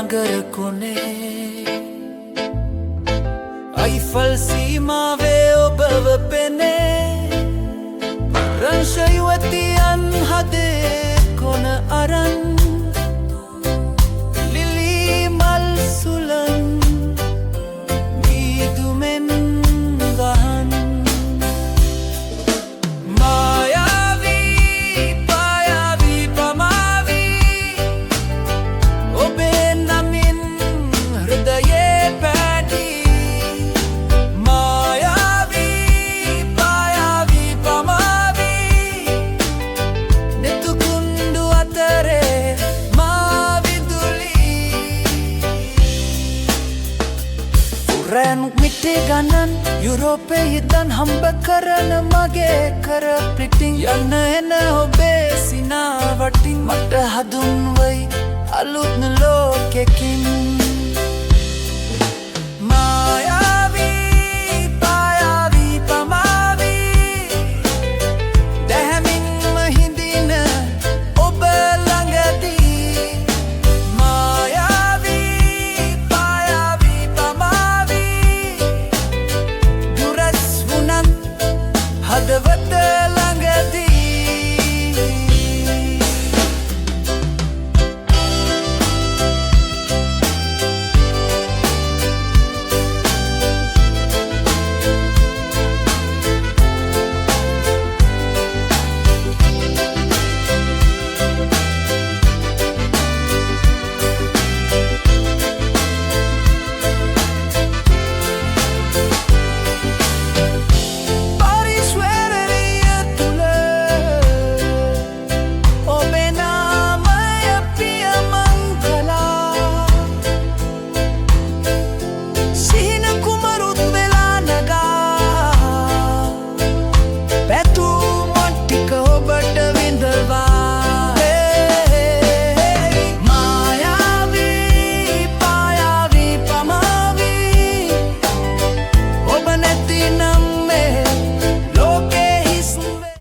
නගර කොනේ අයිෆල් සීමාවේ ඔබව පෙනේ රංශ යුවතියන් හදේ කොන අරන් ලිලි මල් සුලන් මීදුමෙන් ගහන් මායාවී පායාවී පමාවී ඔබේ නමින් හෘදයේ පැටී මායාවී පායාවී පමාවී නෙතුකුණ්ඩු අතරේ රැනුක් මිටේ ගණන් යුරෝපේ හිතන් හම්බ කරන මගේ කර පිටින් යන්න එන ඔබේ සිනාවටින් මට හදුන්වයි අලුත්න ලෝකෙකින්